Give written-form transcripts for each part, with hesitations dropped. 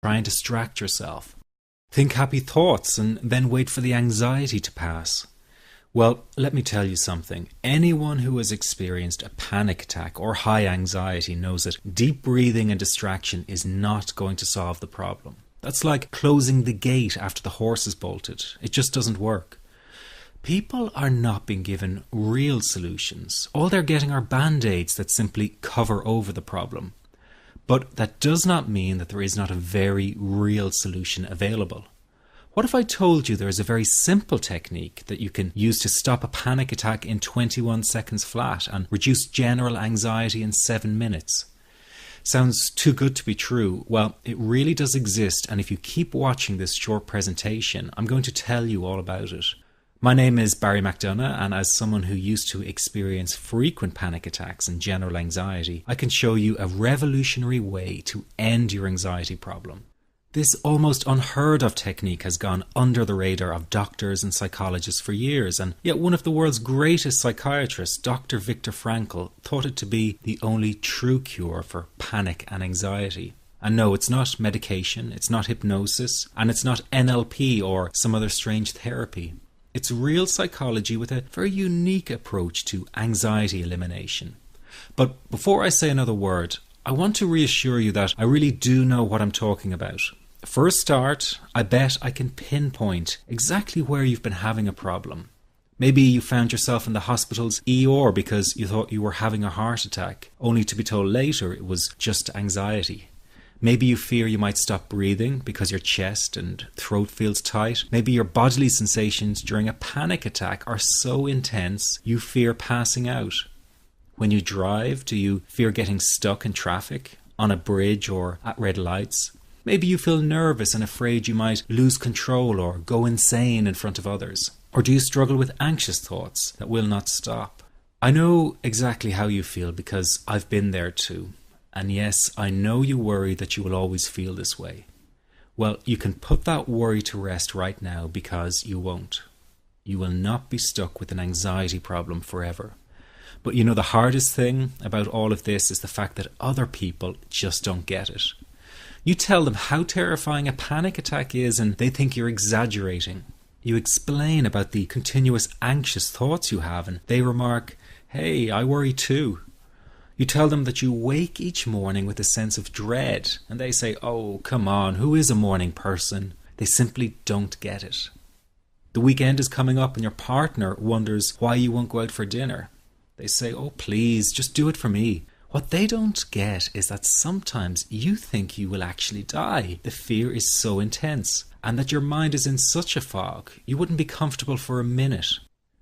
Try and distract yourself. Think happy thoughts and then wait for the anxiety to pass. Well, let me tell you something. Anyone who has experienced a panic attack or high anxiety knows that deep breathing and distraction is not going to solve the problem. That's like closing the gate after the horse is bolted. It just doesn't work. People are not being given real solutions. All they're getting are band-aids that simply cover over the problem. But that does not mean that there is not a very real solution available. What if I told you there is a very simple technique that you can use to stop a panic attack in 21 seconds flat and reduce general anxiety in 7 minutes? Sounds too good to be true. Well, it really does exist, and if you keep watching this short presentation, I'm going to tell you all about it. My name is Barry McDonough, and as someone who used to experience frequent panic attacks and general anxiety, I can show you a revolutionary way to end your anxiety problem. This almost unheard of technique has gone under the radar of doctors and psychologists for years, and yet one of the world's greatest psychiatrists, Dr. Viktor Frankl, thought it to be the only true cure for panic and anxiety. And no, it's not medication, it's not hypnosis, and it's not NLP or some other strange therapy. It's real psychology with a very unique approach to anxiety elimination. But before I say another word, I want to reassure you that I really do know what I'm talking about. For a start, I bet I can pinpoint exactly where you've been having a problem. Maybe you found yourself in the hospital's ER because you thought you were having a heart attack, only to be told later it was just anxiety. Maybe you fear you might stop breathing because your chest and throat feels tight. Maybe your bodily sensations during a panic attack are so intense you fear passing out. When you drive, do you fear getting stuck in traffic, on a bridge or at red lights? Maybe you feel nervous and afraid you might lose control or go insane in front of others. Or do you struggle with anxious thoughts that will not stop? I know exactly how you feel because I've been there too. And yes, I know you worry that you will always feel this way. Well, you can put that worry to rest right now because you won't. You will not be stuck with an anxiety problem forever. But you know, the hardest thing about all of this is the fact that other people just don't get it. You tell them how terrifying a panic attack is and they think you're exaggerating. You explain about the continuous anxious thoughts you have and they remark, "Hey, I worry too." You tell them that you wake each morning with a sense of dread and they say, "Oh, come on, who is a morning person?" They simply don't get it. The weekend is coming up and your partner wonders why you won't go out for dinner. They say, "Oh, please, just do it for me." What they don't get is that sometimes you think you will actually die. The fear is so intense, and that your mind is in such a fog, you wouldn't be comfortable for a minute.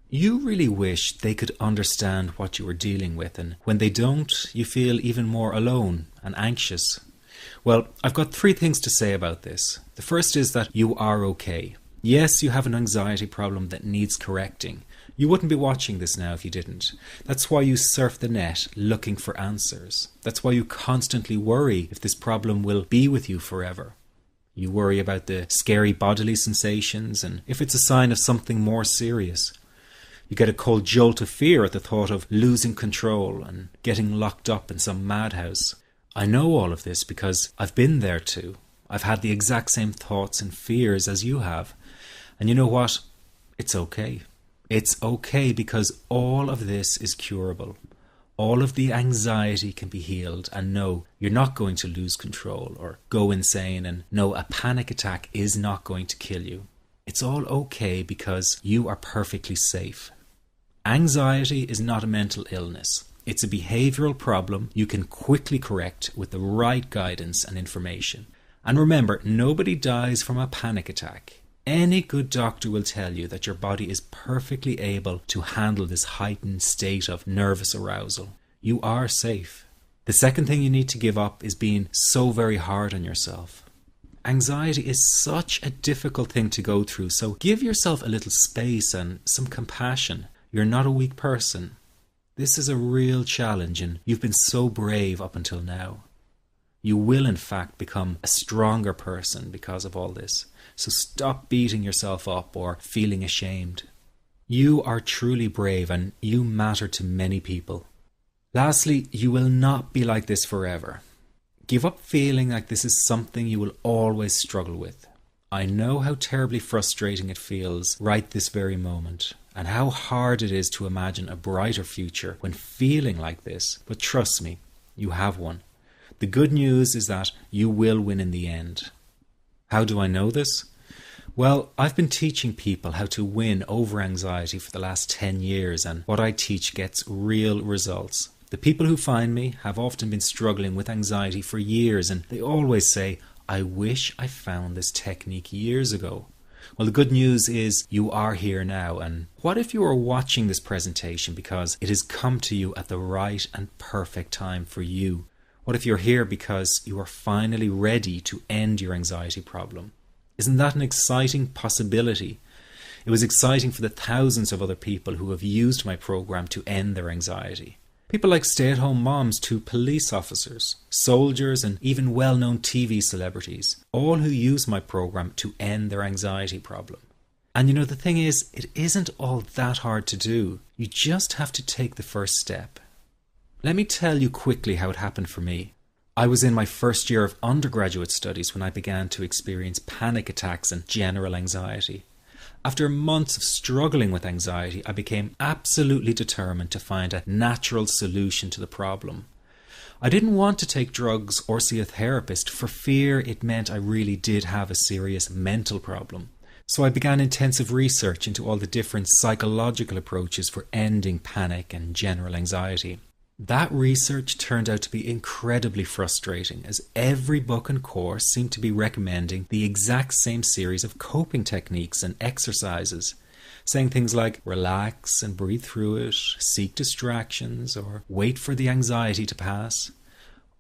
You really wish they could understand what you are dealing with, and when they don't, you feel even more alone and anxious. Well, I've got 3 things to say about this. The first is that you are okay. Yes, you have an anxiety problem that needs correcting. You wouldn't be watching this now if you didn't. That's why you surf the net looking for answers. That's why you constantly worry if this problem will be with you forever. You worry about the scary bodily sensations and if it's a sign of something more serious. You get a cold jolt of fear at the thought of losing control and getting locked up in some madhouse. I know all of this because I've been there too. I've had the exact same thoughts and fears as you have. And you know what? It's okay. It's okay because all of this is curable. All of the anxiety can be healed, and no, you're not going to lose control or go insane, and no, a panic attack is not going to kill you. It's all okay because you are perfectly safe. Anxiety is not a mental illness. It's a behavioral problem you can quickly correct with the right guidance and information. And remember, nobody dies from a panic attack. Any good doctor will tell you that your body is perfectly able to handle this heightened state of nervous arousal. You are safe. The second thing you need to give up is being so very hard on yourself. Anxiety is such a difficult thing to go through, so give yourself a little space and some compassion. You're not a weak person. This is a real challenge and you've been so brave up until now. You will in fact become a stronger person because of all this. So stop beating yourself up or feeling ashamed. You are truly brave and you matter to many people. Lastly, you will not be like this forever. Give up feeling like this is something you will always struggle with. I know how terribly frustrating it feels right this very moment, and how hard it is to imagine a brighter future when feeling like this, but trust me, you have one. The good news is that you will win in the end. How do I know this? Well, I've been teaching people how to win over anxiety for the last 10 years, and what I teach gets real results. The people who find me have often been struggling with anxiety for years, and they always say, I wish I found this technique years ago. Well, the good news is you are here now, and what if you are watching this presentation because it has come to you at the right and perfect time for you? What if you're here because you are finally ready to end your anxiety problem? Isn't that an exciting possibility? It was exciting for the thousands of other people who have used my program to end their anxiety. People like stay-at-home moms to police officers, soldiers, and even well-known TV celebrities, all who use my program to end their anxiety problem. And you know, the thing is, it isn't all that hard to do. You just have to take the first step. Let me tell you quickly how it happened for me. I was in my first year of undergraduate studies when I began to experience panic attacks and general anxiety. After months of struggling with anxiety, I became absolutely determined to find a natural solution to the problem. I didn't want to take drugs or see a therapist for fear it meant I really did have a serious mental problem. So I began intensive research into all the different psychological approaches for ending panic and general anxiety. That research turned out to be incredibly frustrating, as every book and course seemed to be recommending the exact same series of coping techniques and exercises, saying things like relax and breathe through it, seek distractions, or wait for the anxiety to pass.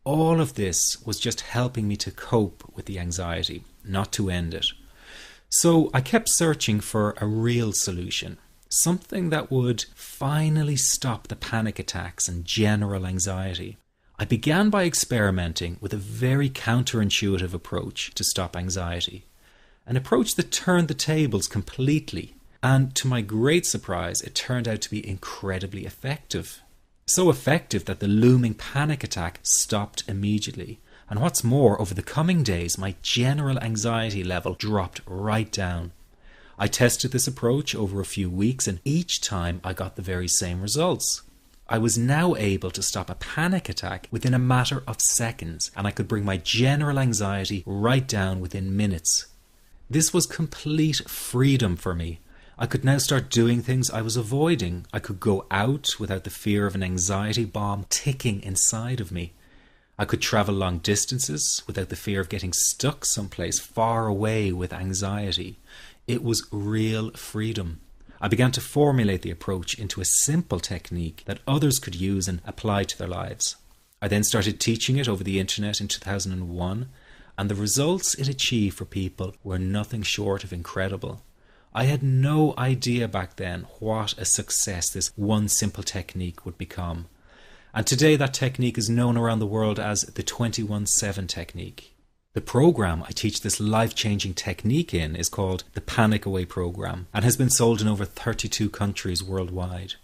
All of this was just helping me to cope with the anxiety, not to end it. So I kept searching for a real solution. Something that would finally stop the panic attacks and general anxiety. I began by experimenting with a very counterintuitive approach to stop anxiety. An approach that turned the tables completely. And to my great surprise, it turned out to be incredibly effective. So effective that the looming panic attack stopped immediately. And what's more, over the coming days, my general anxiety level dropped right down. I tested this approach over a few weeks, and each time I got the very same results. I was now able to stop a panic attack within a matter of seconds, and I could bring my general anxiety right down within minutes. This was complete freedom for me. I could now start doing things I was avoiding. I could go out without the fear of an anxiety bomb ticking inside of me. I could travel long distances without the fear of getting stuck someplace far away with anxiety. It was real freedom. I began to formulate the approach into a simple technique that others could use and apply to their lives. I then started teaching it over the internet in 2001, and the results it achieved for people were nothing short of incredible. I had no idea back then what a success this one simple technique would become. And today that technique is known around the world as the 21-7 technique. The program I teach this life-changing technique in is called the Panic Away program and has been sold in over 32 countries worldwide.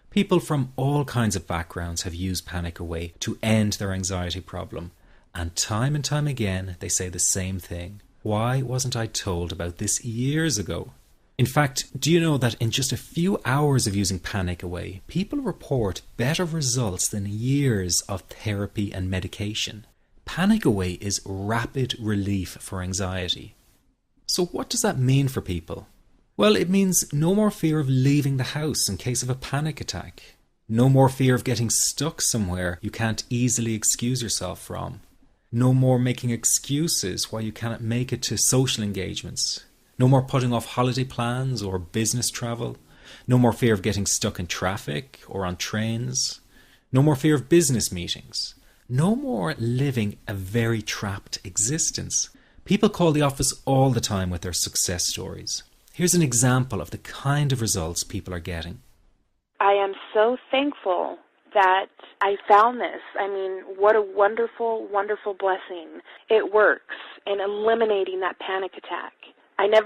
People from all kinds of backgrounds have used Panic Away to end their anxiety problem, and time again they say the same thing. Why wasn't I told about this years ago? In fact, do you know that in just a few hours of using Panic Away, people report better results than years of therapy and medication? Panic Away is rapid relief for anxiety. So what does that mean for people? Well, it means no more fear of leaving the house in case of a panic attack. No more fear of getting stuck somewhere you can't easily excuse yourself from. No more making excuses why you cannot make it to social engagements. No more putting off holiday plans or business travel. No more fear of getting stuck in traffic or on trains. No more fear of business meetings. No more living a very trapped existence. People call the office all the time with their success stories. Here's an example of the kind of results people are getting. I am so thankful that I found this. I mean, what a wonderful, wonderful blessing. It works in eliminating that panic attack. I never